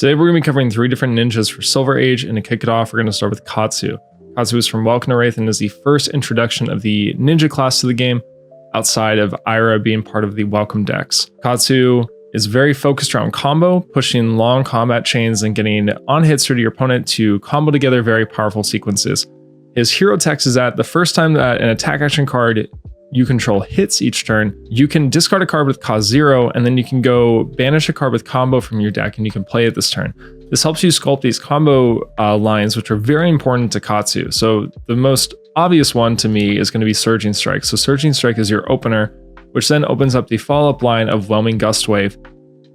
Today we're going to be covering 3 different ninjas for Silver Age, and to kick it off, we're going to start with Katsu. Katsu is from Welcome to Wraith and is the first introduction of the ninja class to the game, outside of Ira being part of the Welcome decks. Katsu is very focused around combo, pushing long combat chains and getting on hits through to your opponent to combo together very powerful sequences. His hero text is that the first time that an attack action card you control hits each turn, you can discard a card with cost 0, and then you can go banish a card with combo from your deck and you can play it this turn. This helps you sculpt these combo lines, which are very important to Katsu. So the most obvious one to me is going to be Surging Strike. So Surging Strike is your opener, which then opens up the follow-up line of Whelming Gust Wave.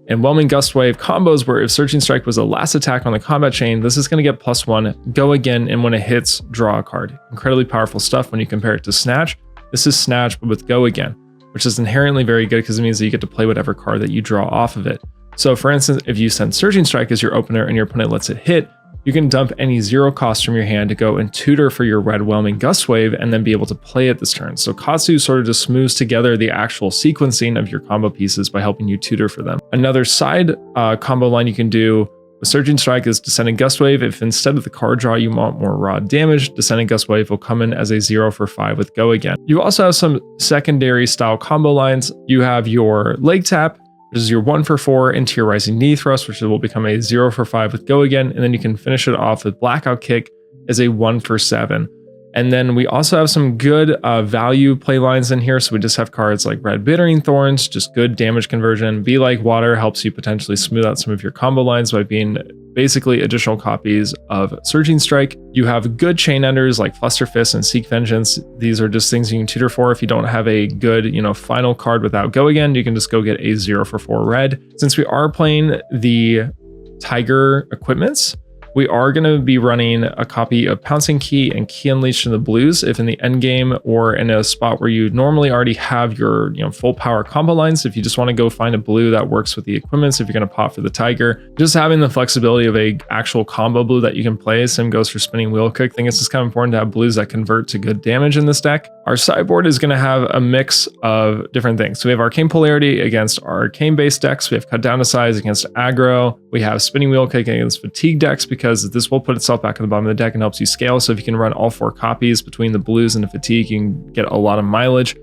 And Whelming Gust Wave combos where if Surging Strike was the last attack on the combat chain, this is going to get +1, go again, and when it hits, draw a card. Incredibly powerful stuff when you compare it to Snatch. This is Snatch, but with Go Again, which is inherently very good because it means that you get to play whatever card that you draw off of it. So for instance, if you send Surging Strike as your opener and your opponent lets it hit, you can dump any 0 cost from your hand to go and tutor for your red Whelming Gust Wave and then be able to play it this turn. So Katsu sort of just smooths together the actual sequencing of your combo pieces by helping you tutor for them. Another side combo line you can do with Surging Strike is Descending Gust Wave. If instead of the card draw you want more raw damage, Descending Gust Wave will come in as a 0 for 5 with Go Again. You also have some secondary style combo lines. You have your Leg Tap, which is your 1 for 4 into your Rising Knee Thrust, which will become a 0 for 5 with Go Again, and then you can finish it off with Blackout Kick as a 1 for 7. And then we also have some good value play lines in here. So we just have cards like Red Bittering Thorns, just good damage conversion. Be Like Water helps you potentially smooth out some of your combo lines by being basically additional copies of Surging Strike. You have good chain enders like Fluster Fist and Seek Vengeance. These are just things you can tutor for. If you don't have a good, final card without Go Again, you can just go get a 0 for 4 red. Since we are playing the Tiger equipments, we are going to be running a copy of Pouncing Key and Key Unleashed in the blues if in the end game or in a spot where you normally already have your full power combo lines. If you just want to go find a blue that works with the equipments, if you're going to pop for the Tiger, just having the flexibility of a actual combo blue that you can play. Same goes for Spinning Wheel Kick. I think it's just kind of important to have blues that convert to good damage in this deck. Our sideboard is going to have a mix of different things. So we have Arcane Polarity against Arcane based decks. We have Cut Down to Size against aggro. We have Spinning Wheel Kick against Fatigue decks because this will put itself back at the bottom of the deck and helps you scale. So if you can run all 4 copies between the blues and the Fatigue, you can get a lot of mileage.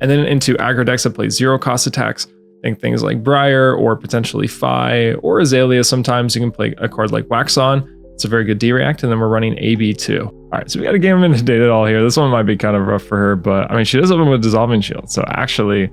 And then into aggro decks that play 0 cost attacks, think things like Briar or potentially Phi or Azalea. Sometimes you can play a card like Wax On. It's a very good D-React, and then we're running AB2. All right, so we got a Game of Minute Data all here. This one might be kind of rough for her, but I mean, she does open with Dissolving Shield. So actually,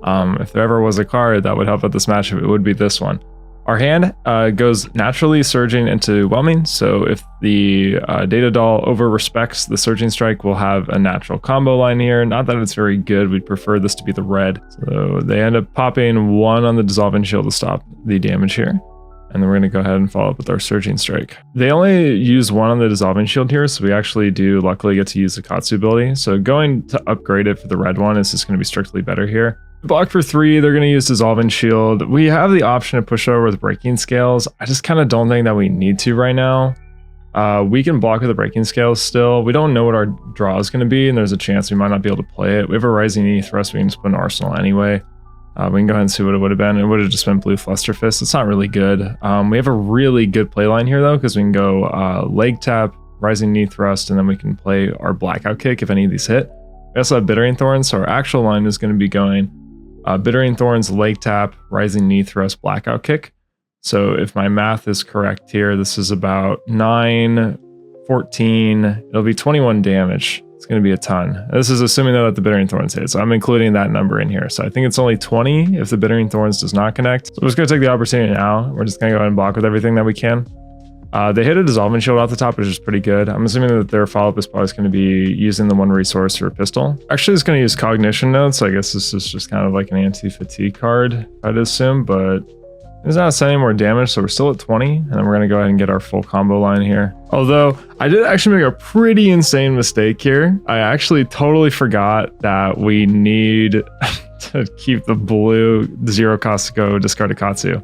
if there ever was a card that would help at this matchup, it would be this one. Our hand goes naturally Surging into Whelming. So if the Data Doll over respects the Surging Strike, we'll have a natural combo line here. Not that it's very good. We'd prefer this to be the red. So they end up popping 1 on the Dissolving Shield to stop the damage here. And then we're going to go ahead and follow up with our Surging Strike. They only use 1 on the Dissolving Shield here, so we actually do luckily get to use the Katsu ability. So going to upgrade it for the red one is just going to be strictly better here. Block for 3, they're going to use Dissolving Shield. We have the option to push over with Breaking Scales. I just kind of don't think that we need to right now. We can block with the Breaking Scales still. We don't know what our draw is going to be, and there's a chance we might not be able to play it. We have a Rising Knee Thrust we can just put in Arsenal anyway. We can go ahead and see what it would have been. It would have just been Blue Fluster Fist. It's not really good. We have a really good play line here though, because we can go Leg Tap, Rising Knee Thrust, and then we can play our Blackout Kick if any of these hit. We also have Bittering Thorns, so our actual line is going to be going Bittering Thorns, Leg Tap, Rising Knee Thrust, Blackout Kick. So if my math is correct here, this is about 9, 14, it'll be 21 damage. It's going to be a ton. This is assuming though that the Bittering Thorns hit, so I'm including that number in here. So I think it's only 20 if the Bittering Thorns does not connect. So I'm just going to take the opportunity now. We're just going to go ahead and block with everything that we can. They hit a Dissolving Shield off the top, which is pretty good. I'm assuming that their follow-up is probably going to be using the 1 resource or pistol. Actually, it's going to use Cognition Notes. So I guess this is just kind of like an anti-fatigue card, I'd assume, but it's not sending more damage, so we're still at 20, and then we're going to go ahead and get our full combo line here. Although, I did actually make a pretty insane mistake here. I actually totally forgot that we need to keep the blue 0 cost to go discard a Katsu.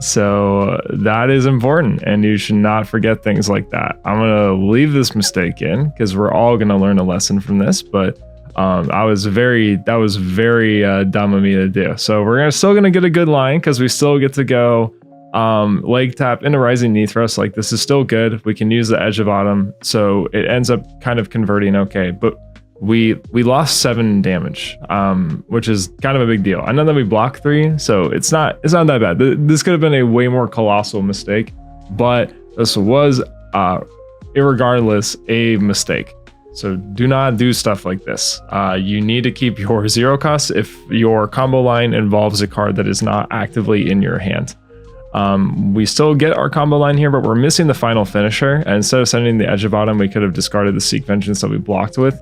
So that is important, and you should not forget things like that. I'm going to leave this mistake in, because we're all going to learn a lesson from this, but that was very dumb of me to do. So we're still gonna get a good line because we still get to go Leg tap into Rising Knee Thrust. Like, this is still good. We can use the Edge of Autumn, so it ends up kind of converting okay, but we lost 7 damage, which is kind of a big deal. I know that we block 3, so it's not that bad. This could have been a way more colossal mistake, but this was irregardless a mistake. So do not do stuff like this. You need to keep your 0 cost if your combo line involves a card that is not actively in your hand. We still get our combo line here, but we're missing the final finisher. And instead of sending the Edge of Autumn, we could have discarded the Seek Vengeance that we blocked with,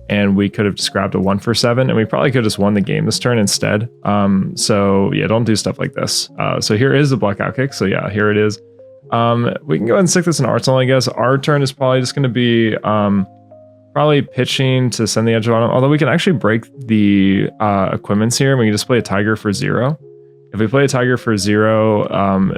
and we could have just grabbed a 1 for 7, and we probably could have just won the game this turn instead. So yeah, don't do stuff like this. So here is the blackout kick. So yeah, here it is. We can go ahead and stick this in Arsenal, I guess. Our turn is probably just going to be probably pitching to send the Edge of Autumn, although we can actually break the equipments here. We can just play a Tiger for 0. If we play a Tiger for 0,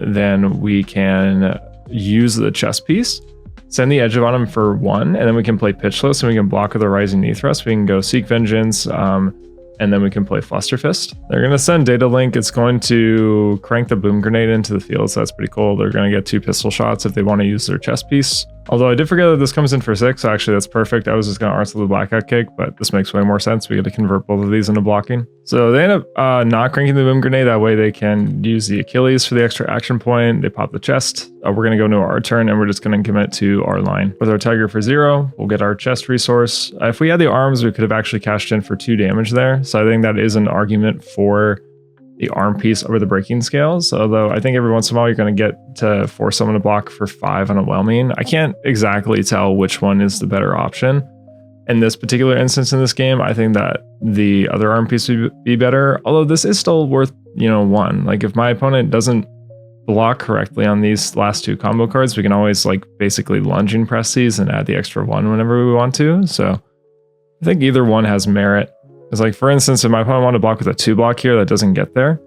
then we can use the chess piece, send the Edge of Autumn for 1, and then we can play Pitchless, and we can block with a Rising Knee Thrust. We can go Seek Vengeance, and then we can play Flusterfist. They're going to send Data Link. It's going to crank the Boom Grenade into the field, so that's pretty cool. They're going to get 2 pistol shots if they want to use their chess piece. Although I did forget that this comes in for 6, so actually that's perfect. I was just going to Arsenal the Blackout Kick, but this makes way more sense. We get to convert both of these into blocking. So they end up not cranking the Boom Grenade. That way they can use the Achilles for the extra action point. They pop the chest. We're going to go into our turn, and we're just going to commit to our line. With our Tiger for 0, we'll get our chest resource. If we had the arms, we could have actually cashed in for 2 damage there. So I think that is an argument for the arm piece over the breaking scales, although I think every once in a while you're going to get to force someone to block for 5 on a whelming. I can't exactly tell which one is the better option. In this particular instance in this game, I think that the other arm piece would be better, although this is still worth, 1. Like, if my opponent doesn't block correctly on these last 2 combo cards, we can always basically lunging press these and add the extra 1 whenever we want to. So I think either one has merit. It's for instance, if my opponent wanted to block with a 2 block here, that doesn't get there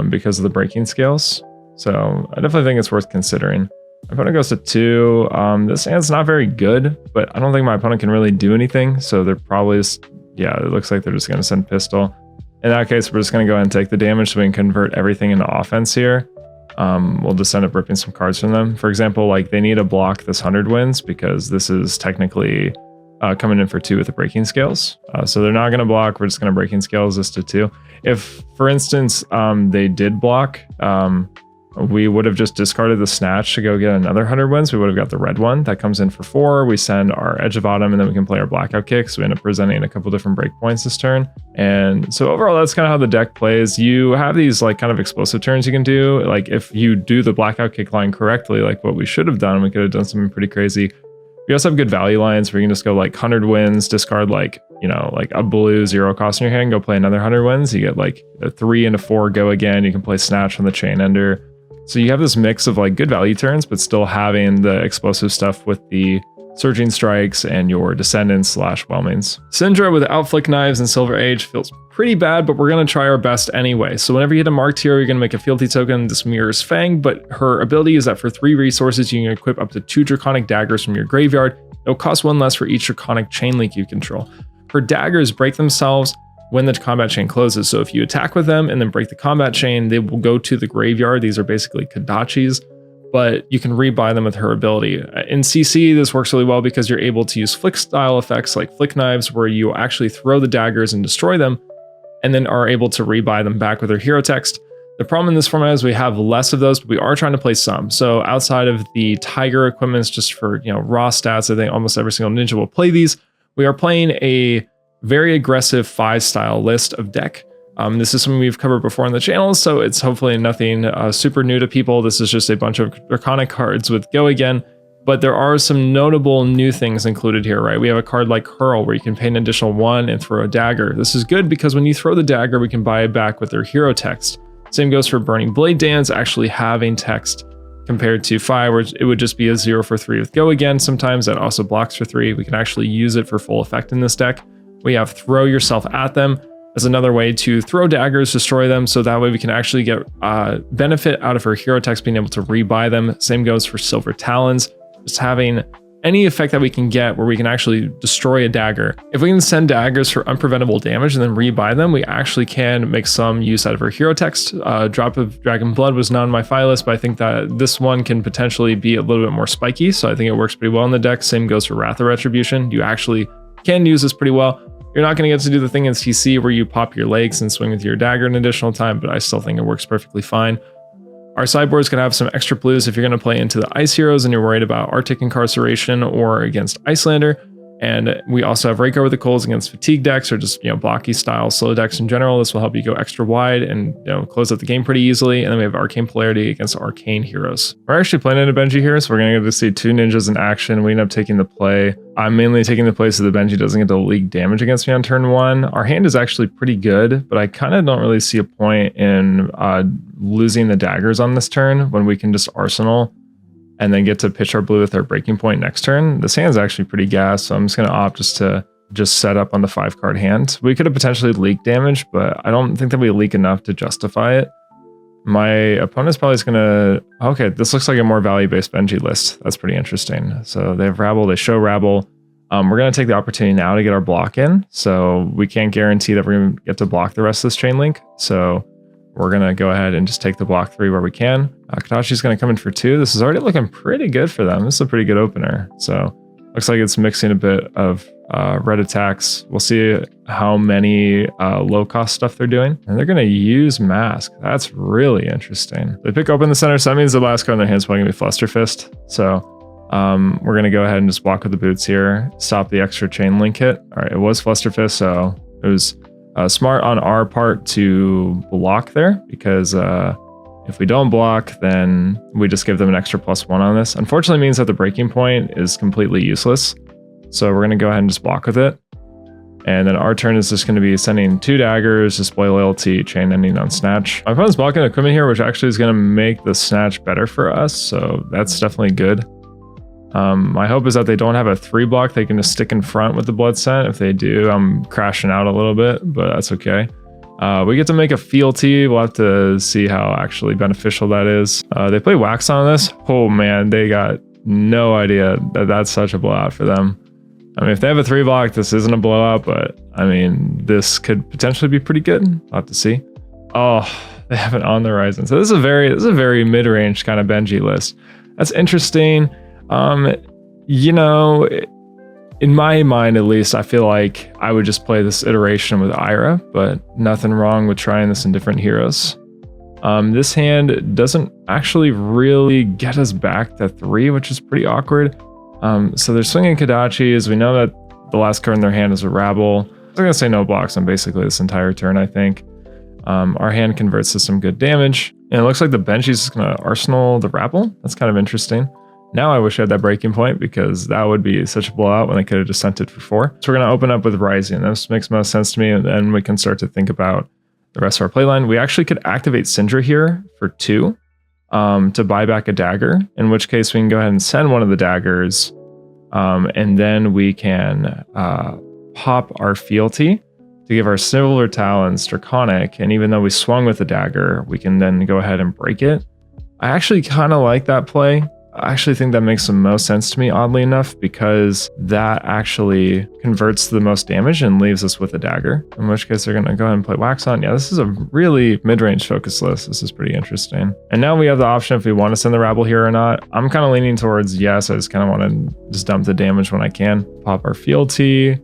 because of the breaking scales. So I definitely think it's worth considering. My opponent goes to 2. This hand's not very good, but I don't think my opponent can really do anything. So they're probably just, it looks like they're just going to send pistol. In that case, we're just going to go ahead and take the damage so we can convert everything into offense here. We'll just end up ripping some cards from them. For example, they need to block this 100 wins because this is technically coming in for 2 with the breaking scales. So they're not going to block. We're just going to breaking scales this to 2. If, for instance, they did block, we would have just discarded the snatch to go get another 100 wins. We would have got the red one that comes in for 4. We send our Edge of Autumn, and then we can play our blackout kick. So we end up presenting a couple different breakpoints this turn. And so overall, that's kind of how the deck plays. You have these kind of explosive turns you can do. If you do the blackout kick line correctly, what we should have done, we could have done something pretty crazy. We also have good value lines where you can just go 100 wins, discard a blue 0 cost in your hand, go play another 100 wins. You get a 3 and a 4, go again. You can play Snatch on the Chain Ender. So you have this mix of good value turns, but still having the explosive stuff with the Surging Strikes and your Descendants / Whelmings. Cindra with Outflick Knives and Silver Age feels pretty bad, but we're going to try our best anyway. So whenever you hit a marked hero, you're going to make a fealty token. This mirrors Fang, but her ability is that for 3 resources, you can equip up to 2 Draconic Daggers from your graveyard. It'll cost 1 less for each Draconic Chain Link you control. Her daggers break themselves when the combat chain closes. So if you attack with them and then break the combat chain, they will go to the graveyard. These are basically Kodachis, but you can rebuy them with her ability. In CC, this works really well because you're able to use flick style effects like Flick Knives, where you actually throw the daggers and destroy them, and then are able to rebuy them back with her hero text. The problem in this format is we have less of those, but we are trying to play some. So outside of the Tiger equipments, just for raw stats, I think almost every single ninja will play these. We are playing a very aggressive 5 style list of deck. This is something we've covered before on the channel, so it's hopefully nothing super new to people. This is just a bunch of Draconic cards with Go Again, but there are some notable new things included here, right? We have a card like Hurl, where you can pay an additional 1 and throw a dagger. This is good because when you throw the dagger, we can buy it back with their hero text. Same goes for Burning Blade Dance, actually having text compared to Fire, where it would just be a 0 for 3 with Go Again. Sometimes that also blocks for 3. We can actually use it for full effect in this deck. We have Throw Yourself at Them as another way to throw daggers, destroy them, so that way we can actually get benefit out of her hero text being able to rebuy them. Same goes for Silver Talons, just having any effect that we can get where we can actually destroy a dagger. If we can send daggers for unpreventable damage and then rebuy them, we actually can make some use out of our hero text. Drop of Dragon Blood was not on my file list, but I think that this one can potentially be a little bit more spiky, so I think it works pretty well in the deck. Same goes for Wrath of Retribution. You actually can use this pretty well. You're not going to get to do the thing in TC where you pop your legs and swing with your dagger an additional time, but I still think it works perfectly fine. Our sideboard is going to have some extra blues if you're going to play into the ice heroes and you're worried about Arctic Incarceration or against Icelander. And we also have Rake Over the Coals against fatigue decks or just, blocky style slow decks in general. This will help you go extra wide and close out the game pretty easily. And then we have Arcane Polarity against arcane heroes. We're actually playing in a Benji here, so we're going to get to see 2 ninjas in action. We end up taking the play. I'm mainly taking the play so the Benji doesn't get to leak damage against me on turn 1. Our hand is actually pretty good, but I kind of don't really see a point in losing the daggers on this turn when we can just arsenal and then get to pitch our blue with our breaking point next turn. This hand's actually pretty gas, so I'm just going to opt to set up on the 5-card hand. We could have potentially leaked damage, but I don't think that we leak enough to justify it. My opponent's probably just going to... Okay, this looks like a more value-based Benji list. That's pretty interesting. So they have Rabble, they show Rabble. We're going to take the opportunity now to get our block in, so we can't guarantee that we're going to get to block the rest of this chain link. So we're going to go ahead and just take the block 3 where we can. Kadachi's going to come in for 2. This is already looking pretty good for them. This is a pretty good opener. So looks like it's mixing a bit of red attacks. We'll see how many low-cost stuff they're doing. And they're going to use Mask. That's really interesting. They pick open the center, so that means the last card in their hand is probably going to be Flusterfist. So we're going to go ahead and just block with the boots here. Stop the extra chain link hit. All right, it was Flusterfist, so it was smart on our part to block there, because if we don't block, then we just give them an extra +1 on this. Unfortunately, it means that the breaking point is completely useless. So we're going to go ahead and just block with it. And then our turn is just going to be sending 2 daggers, display loyalty, chain ending on snatch. My opponent's blocking equipment here, which actually is going to make the snatch better for us. So that's definitely good. My hope is that they don't have a 3 block. They can just stick in front with the blood scent. If they do, I'm crashing out a little bit, but that's okay. We get to make a fealty. We'll have to see how actually beneficial that is. They play Wax on this. Oh man, they got no idea that that's such a blowout for them. I mean, if they have a 3 block, this isn't a blowout, but I mean, this could potentially be pretty good. I'll have to see. Oh, they have it on the horizon. So this is a very mid-range kind of Benji list. That's interesting. In my mind, at least, I feel like I would just play this iteration with Ira, but nothing wrong with trying this in different heroes. This hand doesn't actually really get us back to 3, which is pretty awkward. So they're swinging Kadachis. We know that the last card in their hand is a Rabble. They're going to say no blocks on basically this entire turn, I think. Our hand converts to some good damage. And it looks like the Benji's just going to Arsenal the Rabble. That's kind of interesting. Now I wish I had that breaking point, because that would be such a blowout when I could have just sent it for 4. So we're going to open up with Rising. This makes most sense to me, and then we can start to think about the rest of our playline. We actually could activate Cindra here for 2 to buy back a dagger, in which case we can go ahead and send one of the daggers, and then we can pop our fealty to give our Silver Talons Draconic, and even though we swung with the dagger, we can then go ahead and break it. I actually kind of like that play. I actually think that makes the most sense to me, oddly enough, because that actually converts to the most damage and leaves us with a dagger, in which case they're going to go ahead and play Wax on. Yeah, this is a really mid-range focus list. This is pretty interesting. And now we have the option if we want to send the Rabble here or not. I'm kind of leaning towards yes. I just kind of want to just dump the damage when I can. Pop our fealty,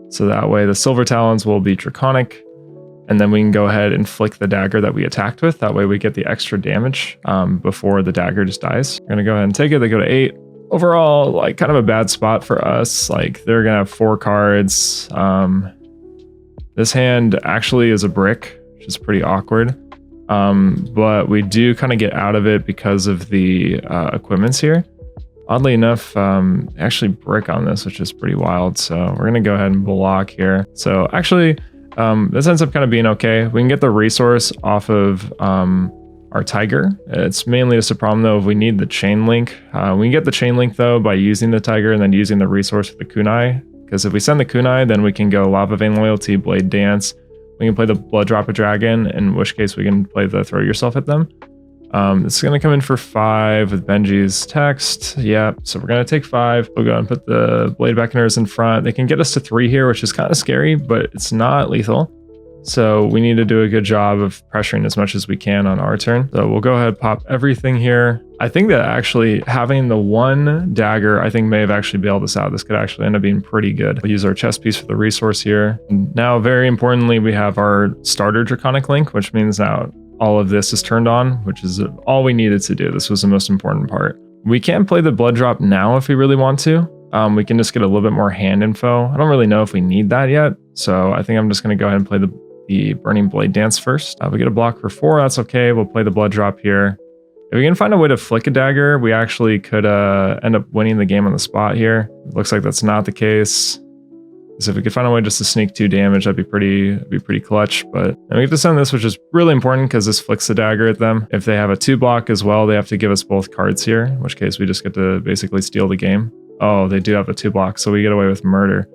so that way the Silver Talons will be Draconic, and then we can go ahead and flick the dagger that we attacked with. That way we get the extra damage before the dagger just dies. We're going to go ahead and take it. They go to 8. Overall, like, kind of a bad spot for us. Like, they're going to have 4 cards. This hand actually is a brick, which is pretty awkward. But we do kind of get out of it because of the equipments here. Oddly enough, actually brick on this, which is pretty wild. So we're going to go ahead and block here. So actually... this ends up kind of being okay. We can get the resource off of our Tiger. It's mainly just a problem though if we need the chain link. We can get the chain link though by using the Tiger and then using the resource for the Kunai. Because if we send the Kunai, then we can go Lava Vein Loyalty, Blade Dance. We can play the Blood Drop a Dragon, in which case we can play the Throw Yourself at them. This is going to come in for 5 with Benji's text. Yeah, so we're going to take 5. We'll go and put the blade beckoners in front. They can get us to 3 here, which is kind of scary, but it's not lethal. So we need to do a good job of pressuring as much as we can on our turn. So we'll go ahead, pop everything here. I think that actually having the 1 dagger, I think may have actually bailed us out. This could actually end up being pretty good. We'll use our chess piece for the resource here. And now, very importantly, we have our starter Draconic Link, which means now all of this is turned on, which is all we needed to do. This was the most important part. We can play the blood drop now if we really want to. We can just get a little bit more hand info. I don't really know if we need that yet. So I think I'm just going to go ahead and play the Burning Blade Dance first. We get a block for 4. That's okay. We'll play the blood drop here. If we can find a way to flick a dagger, we actually could end up winning the game on the spot here. It looks like that's not the case. So if we could find a way just to sneak 2 damage, that'd be pretty clutch. But and we get to send this, which is really important because this flicks the dagger at them. If they have a 2 block as well, they have to give us both cards here, in which case we just get to basically steal the game. Oh, they do have a 2 block, so we get away with murder.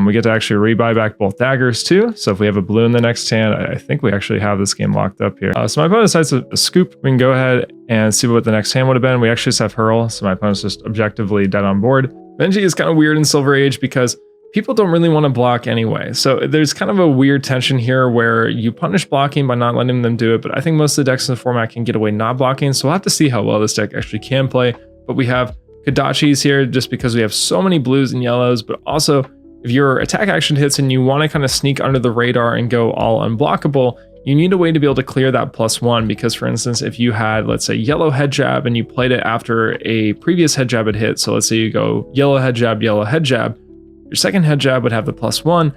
We get to actually rebuy back both daggers too. So if we have a blue in the next hand, I think we actually have this game locked up here. So my opponent decides to scoop. We can go ahead and see what the next hand would have been. We actually just have hurl, so my opponent's just objectively dead on board. Benji is kind of weird in Silver Age because people don't really want to block anyway. So there's kind of a weird tension here where you punish blocking by not letting them do it. But I think most of the decks in the format can get away not blocking. So we'll have to see how well this deck actually can play. But we have Kodachis here just because we have so many blues and yellows. But also, if your attack action hits and you want to kind of sneak under the radar and go all unblockable, you need a way to be able to clear that +1. Because for instance, if you had, let's say, yellow head jab and you played it after a previous head jab had hit. So let's say you go yellow head jab, your second head jab would have the +1,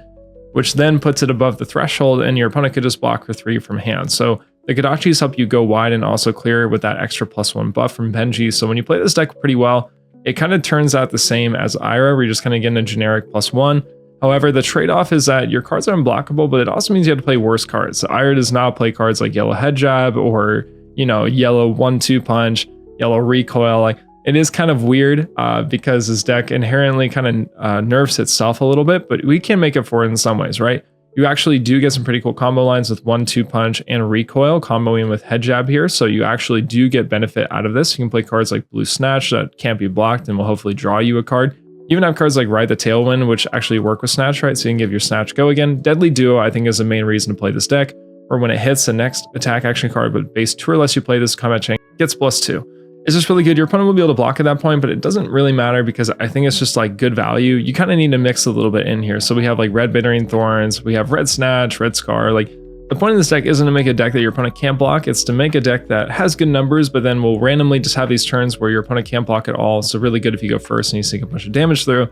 which then puts it above the threshold and your opponent could just block for 3 from hand. So the Kodachis help you go wide and also clear with that extra +1 buff from Benji. So when you play this deck pretty well, it kind of turns out the same as Ira, where you're just kind of getting a generic +1. However, the trade-off is that your cards are unblockable, but it also means you have to play worse cards. So Ira does not play cards like yellow head jab or, you know, yellow 1-2 punch, yellow recoil. Like, it is kind of weird because this deck inherently kind of nerfs itself a little bit, but we can make it for it in some ways, right? You actually do get some pretty cool combo lines with 1-2 punch and recoil comboing with head jab here. So you actually do get benefit out of this. You can play cards like Blue Snatch that can't be blocked and will hopefully draw you a card. You even have cards like Ride the Tailwind, which actually work with Snatch, right? So you can give your Snatch go again. Deadly Duo, I think, is the main reason to play this deck, or when it hits the next attack action card, but base 2 or less you play this combat chain, gets +2. It's just really good. Your opponent will be able to block at that point, but it doesn't really matter because I think it's just like good value. You kind of need to mix a little bit in here. So we have like red Bittering Thorns, we have red Snatch, red Scar. Like, the point of this deck isn't to make a deck that your opponent can't block. It's to make a deck that has good numbers, but then will randomly just have these turns where your opponent can't block at all. So really good if you go first and you sneak a bunch of damage through,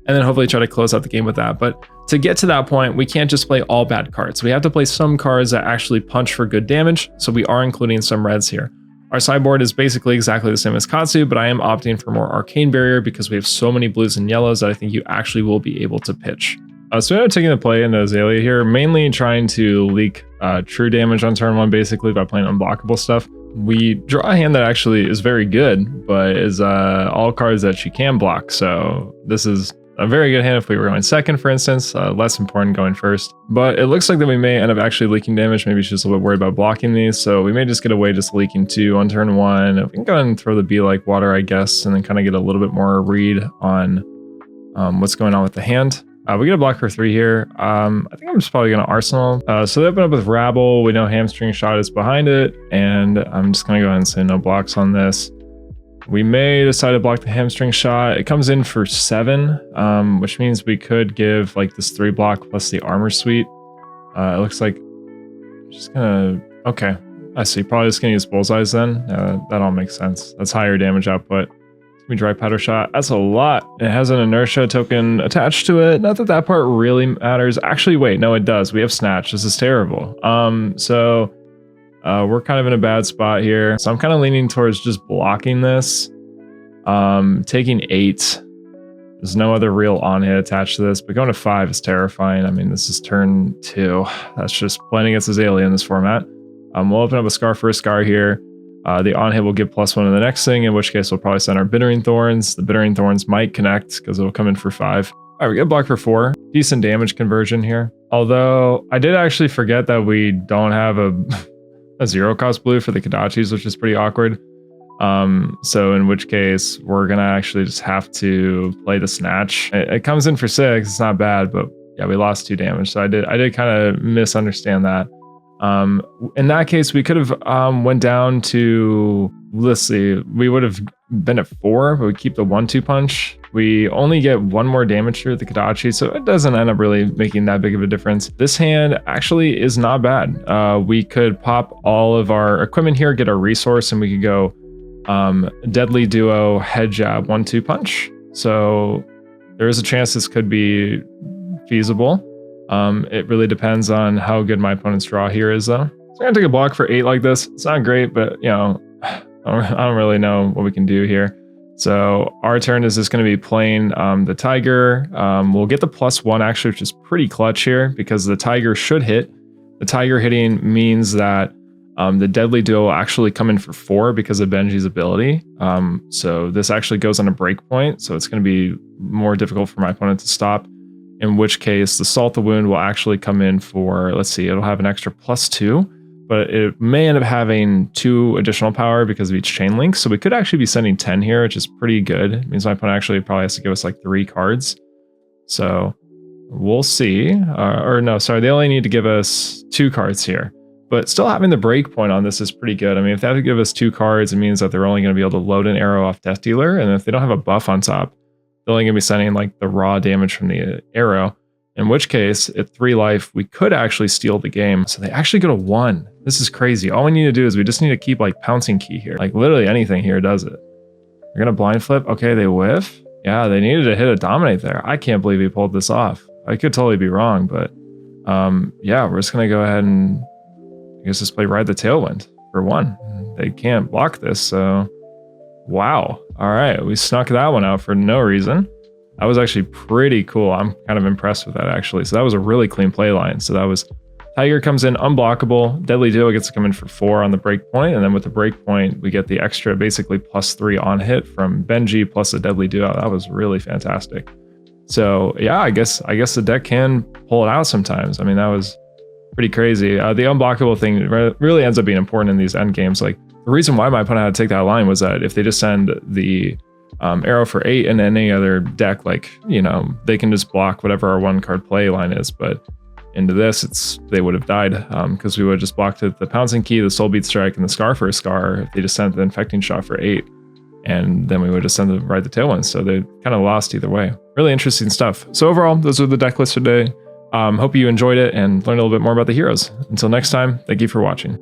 and then hopefully try to close out the game with that. But to get to that point, we can't just play all bad cards. We have to play some cards that actually punch for good damage. So we are including some reds here. Our sideboard is basically exactly the same as Katsu, but I am opting for more Arcane Barrier because we have so many blues and yellows that I think you actually will be able to pitch. So we end up taking the play into Azalea here, mainly trying to leak true damage on turn 1 basically by playing unblockable stuff. We draw a hand that actually is very good, but is all cards that she can block. So this is a very good hand if we were going second, for instance, less important going first. But it looks like that we may end up actually leaking damage. Maybe she's just a little bit worried about blocking these. So we may just get away just leaking 2 on turn 1. We can go ahead and throw the Be Like Water, I guess, and then kind of get a little bit more read on what's going on with the hand. We get a block for 3 here. I think I'm just probably going to Arsenal. So they open up with Rabble. We know Hamstring Shot is behind it. And I'm just going to go ahead and say no blocks on this. We may decide to block the Hamstring Shot. It comes in for 7, which means we could give like this 3 block plus the Armor Suite. It looks like just gonna, okay, I see. Probably just gonna use Bullseyes then. That all makes sense. That's higher damage output. We Dry Powder Shot. That's a lot. It has an Inertia token attached to it. Not that that part really matters. Actually, wait, no, it does. We have Snatch. This is terrible. We're kind of in a bad spot here. So I'm kind of leaning towards just blocking this. Taking 8. There's no other real on-hit attached to this, but going to 5 is terrifying. I mean, this is turn 2. That's just playing against Azalea in this format. We'll open up a Scar for a Scar here. The on-hit will give +1 in the next thing, in which case we'll probably send our Bittering Thorns. The Bittering Thorns might connect because it'll come in for 5. All right, we get a block for 4. Decent damage conversion here. Although I did actually forget that we don't have a a 0-cost blue for the Kodachis, which is pretty awkward. So in which case we're gonna actually just have to play the Snatch. It comes in for 6, it's not bad, but yeah, we lost 2 damage. So I did kind of misunderstand that. In that case, we could have went down to, let's see, we would have been at 4, but we keep the 1-2 punch. We only get 1 more damage through the Kodachi, so it doesn't end up really making that big of a difference. This hand actually is not bad. We could pop all of our equipment here, get our resource, and we could go Deadly Duo, Head Jab, 1-2 punch. So there is a chance this could be feasible. It really depends on how good my opponent's draw here is, though. So I'm gonna take a block for 8 like this. It's not great, but you know, I don't really know what we can do here. So our turn is just going to be playing the Tiger. We'll get the +1 actually, which is pretty clutch here because the Tiger should hit. The Tiger hitting means that the Deadly Duo will actually come in for 4 because of Benji's ability. So this actually goes on a break point, so it's going to be more difficult for my opponent to stop. In which case, the Salt the Wound will actually come in for, let's see, it'll have an extra +2, but it may end up having 2 additional power because of each chain link. So we could actually be sending 10 here, which is pretty good. It means my opponent actually probably has to give us like 3 cards. So we'll see. Or no, sorry, they only need to give us 2 cards here. But still having the break point on this is pretty good. I mean, if they have to give us 2 cards, it means that they're only going to be able to load an arrow off Death Dealer. And if they don't have a buff on top, they're only going to be sending like the raw damage from the arrow. In which case, at 3 life, we could actually steal the game. So they actually go to 1. This is crazy. All we need to do is we just need to keep like Pouncing Key here. Like literally anything here does it. They're going to blind flip. Okay, they whiff. Yeah, they needed to hit a Dominate there. I can't believe he pulled this off. I could totally be wrong, but yeah, we're just going to go ahead and I guess just play Ride the Tailwind for 1. They can't block this, so wow. All right, we snuck that one out for no reason. That was actually pretty cool. I'm kind of impressed with that, actually. So that was a really clean play line. So that was Tiger comes in unblockable. Deadly Duo gets to come in for 4 on the break point. And then with the break point, we get the extra basically +3 on hit from Benji plus the Deadly Duo. That was really fantastic. So yeah, I guess the deck can pull it out sometimes. I mean, that was pretty crazy. The unblockable thing really ends up being important in these end games. Like the reason why my opponent had to take that line was that if they just send the arrow for 8 in any other deck, like, you know, they can just block whatever our 1-card play line is. But into this, they would have died because we would have just blocked the Pouncing Key, the Soul Beat Strike, and the Scar for a Scar if they just sent the Infecting Shot for 8. And then we would just send the Ride the Tailwind. So they kind of lost either way. Really interesting stuff. So overall, those are the deck lists today. Hope you enjoyed it and learned a little bit more about the heroes. Until next time, thank you for watching.